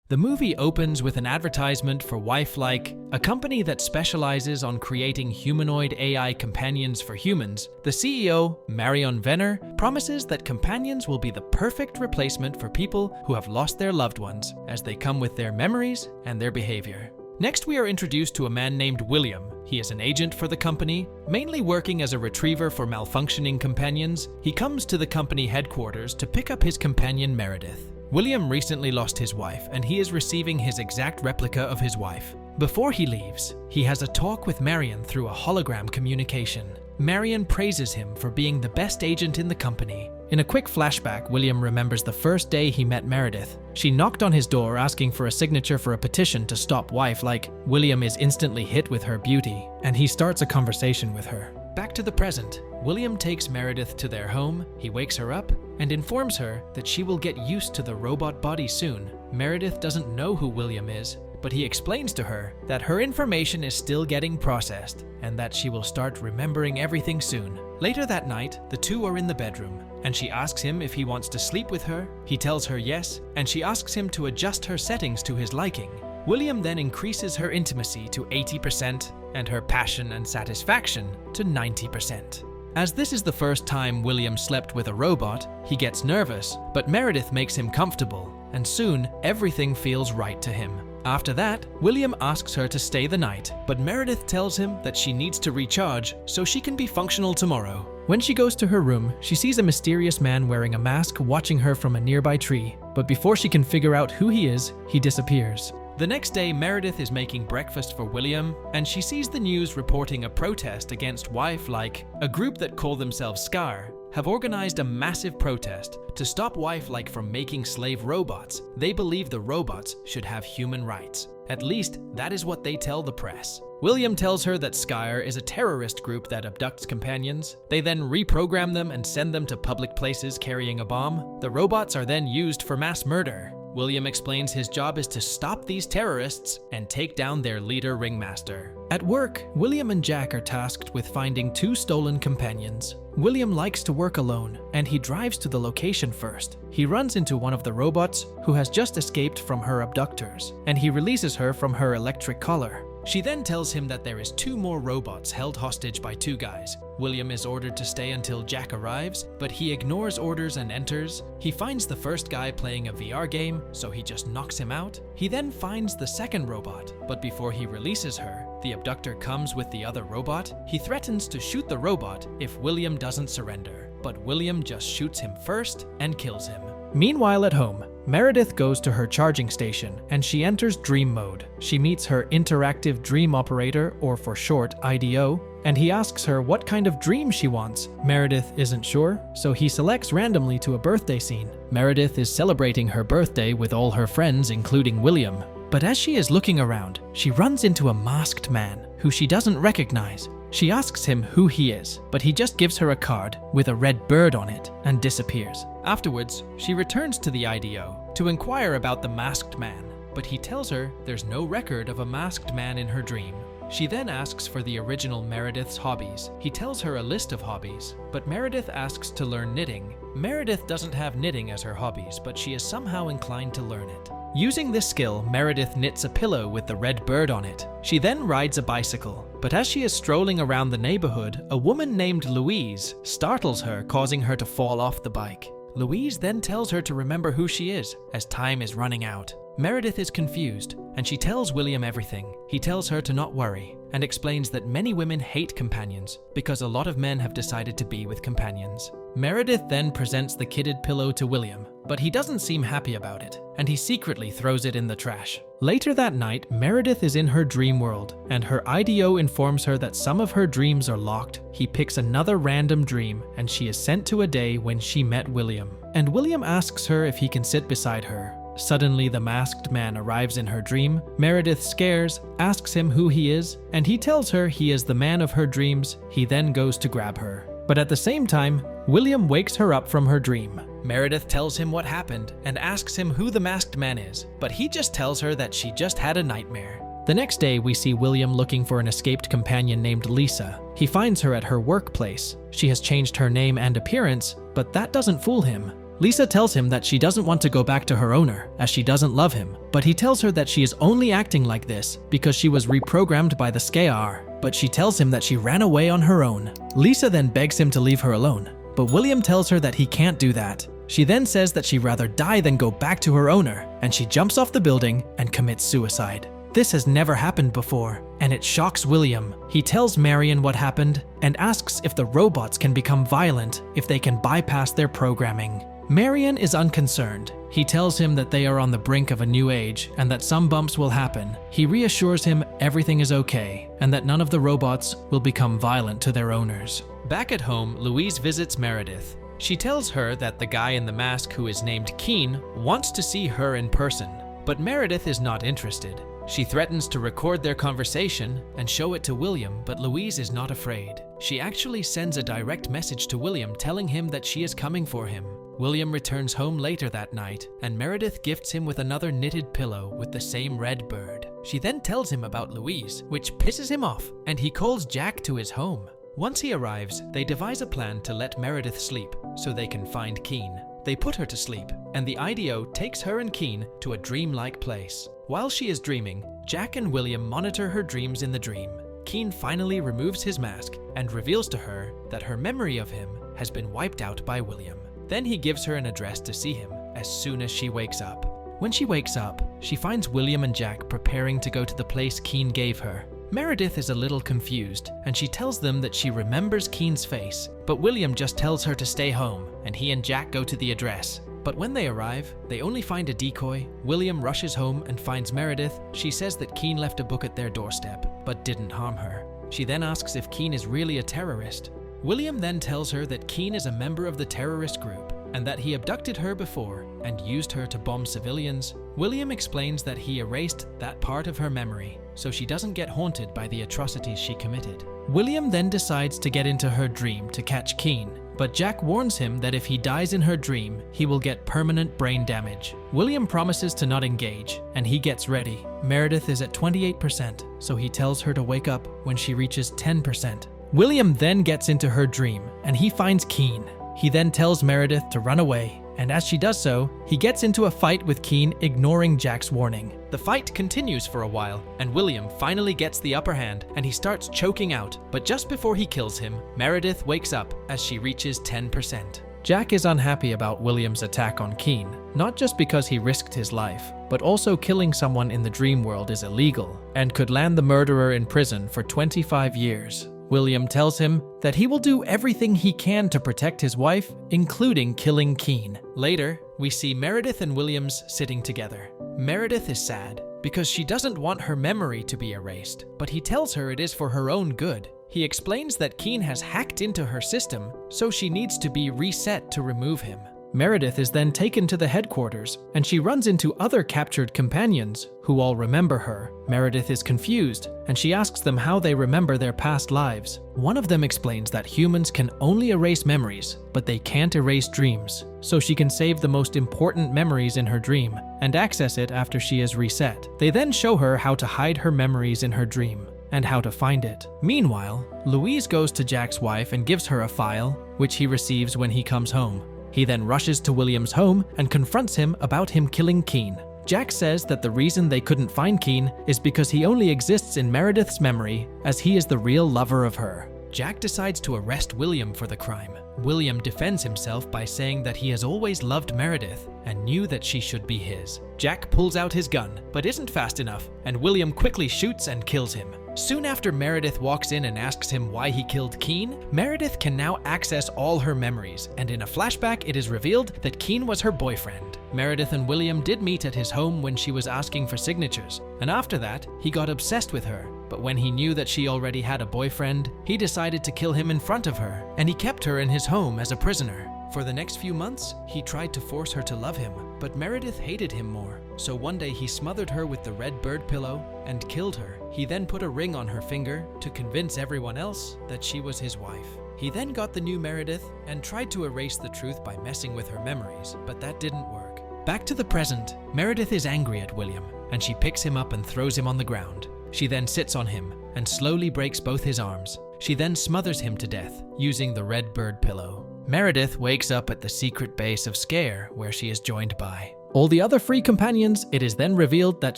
The movie opens with an advertisement for Wifelike, a company that specializes on creating humanoid AI companions for humans. The CEO, Marion Venner, promises that companions will be the perfect replacement for people who have lost their loved ones, as they come with their memories and their behavior. Next, we are introduced to a man named William. He is an agent for the company, mainly working as a retriever for malfunctioning companions. He comes to the company headquarters to pick up his companion Meredith. William recently lost his wife, and he is receiving his exact replica of his wife. Before he leaves, he has a talk with Marion through a hologram communication. Marion praises him for being the best agent in the company. In a quick flashback, William remembers the first day he met Meredith. She knocked on his door asking for a signature for a petition to stop Wifelike. William is instantly hit with her beauty, and he starts a conversation with her. Back to the present, William takes Meredith to their home. He wakes her up and informs her that she will get used to the robot body soon. Meredith doesn't know who William is, but he explains to her that her information is still getting processed and that she will start remembering everything soon. Later that night, the two are in the bedroom, and she asks him if he wants to sleep with her. He tells her yes, and she asks him to adjust her settings to his liking. William then increases her intimacy to 80% and her passion and satisfaction to 90%. As this is the first time William slept with a robot, he gets nervous, but Meredith makes him comfortable, and soon everything feels right to him. After that, William asks her to stay the night, but Meredith tells him that she needs to recharge so she can be functional tomorrow. When she goes to her room, she sees a mysterious man wearing a mask watching her from a nearby tree, but before she can figure out who he is, he disappears. The next day, Meredith is making breakfast for William, and she sees the news reporting a protest against Wifelike. A group that call themselves SCAR have organized a massive protest to stop Wifelike from making slave robots. They believe the robots should have human rights. At least, that is what they tell the press. William tells her that SCAR is a terrorist group that abducts companions. They then reprogram them and send them to public places carrying a bomb. The robots are then used for mass murder. William explains his job is to stop these terrorists and take down their leader, Ringmaster. At work, William and Jack are tasked with finding two stolen companions. William likes to work alone, and he drives to the location first. He runs into one of the robots who has just escaped from her abductors, and he releases her from her electric collar. She then tells him that there is two more robots held hostage by two guys. William is ordered to stay until Jack arrives, but he ignores orders and enters. He finds the first guy playing a VR game, so he just knocks him out. He then finds the second robot, but before he releases her, the abductor comes with the other robot. He threatens to shoot the robot if William doesn't surrender, but William just shoots him first and kills him. Meanwhile at home, Meredith goes to her charging station and she enters dream mode. She meets her interactive dream operator, or for short, IDO, and he asks her what kind of dream she wants. Meredith isn't sure, so he selects randomly to a birthday scene. Meredith is celebrating her birthday with all her friends, including William. But as she is looking around, she runs into a masked man who she doesn't recognize. She asks him who he is, but he just gives her a card with a red bird on it and disappears. Afterwards, she returns to the IDO to inquire about the masked man, but he tells her there's no record of a masked man in her dream. She then asks for the original Meredith's hobbies. He tells her a list of hobbies, but Meredith asks to learn knitting. Meredith doesn't have knitting as her hobbies, but she is somehow inclined to learn it. Using this skill, Meredith knits a pillow with the red bird on it. She then rides a bicycle, but as she is strolling around the neighborhood, a woman named Louise startles her, causing her to fall off the bike. Louise then tells her to remember who she is, as time is running out. Meredith is confused, and she tells William everything. He tells her to not worry, and explains that many women hate companions because a lot of men have decided to be with companions. Meredith then presents the kitted pillow to William, but he doesn't seem happy about it, and he secretly throws it in the trash. Later that night, Meredith is in her dream world, and her IDO informs her that some of her dreams are locked. He picks another random dream, and she is sent to a day when she met William. And William asks her if he can sit beside her. Suddenly, the masked man arrives in her dream. Meredith scares, asks him who he is, and he tells her he is the man of her dreams. He then goes to grab her. But at the same time, William wakes her up from her dream. Meredith tells him what happened and asks him who the masked man is, but he just tells her that she just had a nightmare. The next day, we see William looking for an escaped companion named Lisa. He finds her at her workplace. She has changed her name and appearance, but that doesn't fool him. Lisa tells him that she doesn't want to go back to her owner, as she doesn't love him, but he tells her that she is only acting like this because she was reprogrammed by the Skear, but she tells him that she ran away on her own. Lisa then begs him to leave her alone, but William tells her that he can't do that. She then says that she'd rather die than go back to her owner, and she jumps off the building and commits suicide. This has never happened before, and it shocks William. He tells Marion what happened and asks if the robots can become violent if they can bypass their programming. Marion is unconcerned. He tells him that they are on the brink of a new age and that some bumps will happen. He reassures him everything is okay and that none of the robots will become violent to their owners. Back at home, Louise visits Meredith. She tells her that the guy in the mask who is named Keen wants to see her in person, but Meredith is not interested. She threatens to record their conversation and show it to William, but Louise is not afraid. She actually sends a direct message to William telling him that she is coming for him. William returns home later that night, and Meredith gifts him with another knitted pillow with the same red bird. She then tells him about Louise, which pisses him off, and he calls Jack to his home. Once he arrives, they devise a plan to let Meredith sleep so they can find Keen. They put her to sleep, and the IDO takes her and Keen to a dreamlike place. While she is dreaming, Jack and William monitor her dreams in the dream. Keen finally removes his mask and reveals to her that her memory of him has been wiped out by William. Then he gives her an address to see him as soon as she wakes up. When she wakes up, she finds William and Jack preparing to go to the place Keen gave her. Meredith is a little confused, and she tells them that she remembers Keen's face, but William just tells her to stay home, and he and Jack go to the address. But when they arrive, they only find a decoy. William rushes home and finds Meredith. She says that Keen left a book at their doorstep, but didn't harm her. She then asks if Keen is really a terrorist. William then tells her that Keen is a member of the terrorist group and that he abducted her before and used her to bomb civilians. William explains that he erased that part of her memory so she doesn't get haunted by the atrocities she committed. William then decides to get into her dream to catch Keen, but Jack warns him that if he dies in her dream, he will get permanent brain damage. William promises to not engage, and he gets ready. Meredith is at 28%, so he tells her to wake up when she reaches 10%. William then gets into her dream, and he finds Keen. He then tells Meredith to run away, and as she does so, he gets into a fight with Keen, ignoring Jack's warning. The fight continues for a while, and William finally gets the upper hand, and he starts choking out, but just before he kills him, Meredith wakes up as she reaches 10%. Jack is unhappy about William's attack on Keen, not just because he risked his life, but also killing someone in the dream world is illegal, and could land the murderer in prison for 25 years. William tells him that he will do everything he can to protect his wife, including killing Keen. Later, we see Meredith and Williams sitting together. Meredith is sad because she doesn't want her memory to be erased, but he tells her it is for her own good. He explains that Keen has hacked into her system, so she needs to be reset to remove him. Meredith is then taken to the headquarters, and she runs into other captured companions who all remember her. Meredith is confused, and she asks them how they remember their past lives. One of them explains that humans can only erase memories, but they can't erase dreams, so she can save the most important memories in her dream and access it after she is reset. They then show her how to hide her memories in her dream and how to find it. Meanwhile, Louise goes to Jack's wife and gives her a file, which he receives when he comes home. He then rushes to William's home and confronts him about him killing Keen. Jack says that the reason they couldn't find Keen is because he only exists in Meredith's memory, as he is the real lover of her. Jack decides to arrest William for the crime. William defends himself by saying that he has always loved Meredith and knew that she should be his. Jack pulls out his gun, but isn't fast enough, and William quickly shoots and kills him. Soon after Meredith walks in and asks him why he killed Keen, Meredith can now access all her memories, and in a flashback it is revealed that Keen was her boyfriend. Meredith and William did meet at his home when she was asking for signatures, and after that, he got obsessed with her. But when he knew that she already had a boyfriend, he decided to kill him in front of her, and he kept her in his home as a prisoner. For the next few months, he tried to force her to love him, but Meredith hated him more. So one day he smothered her with the red bird pillow and killed her. He then put a ring on her finger to convince everyone else that she was his wife. He then got the new Meredith and tried to erase the truth by messing with her memories, but that didn't work. Back to the present, Meredith is angry at William, and she picks him up and throws him on the ground. She then sits on him and slowly breaks both his arms. She then smothers him to death using the red bird pillow. Meredith wakes up at the secret base of Scare, where she is joined by all the other free companions. It is then revealed that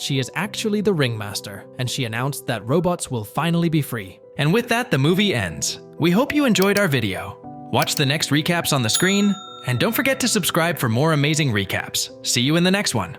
she is actually the ringmaster, and she announced that robots will finally be free. And with that, the movie ends. We hope you enjoyed our video. Watch the next recaps on the screen, and don't forget to subscribe for more amazing recaps. See you in the next one.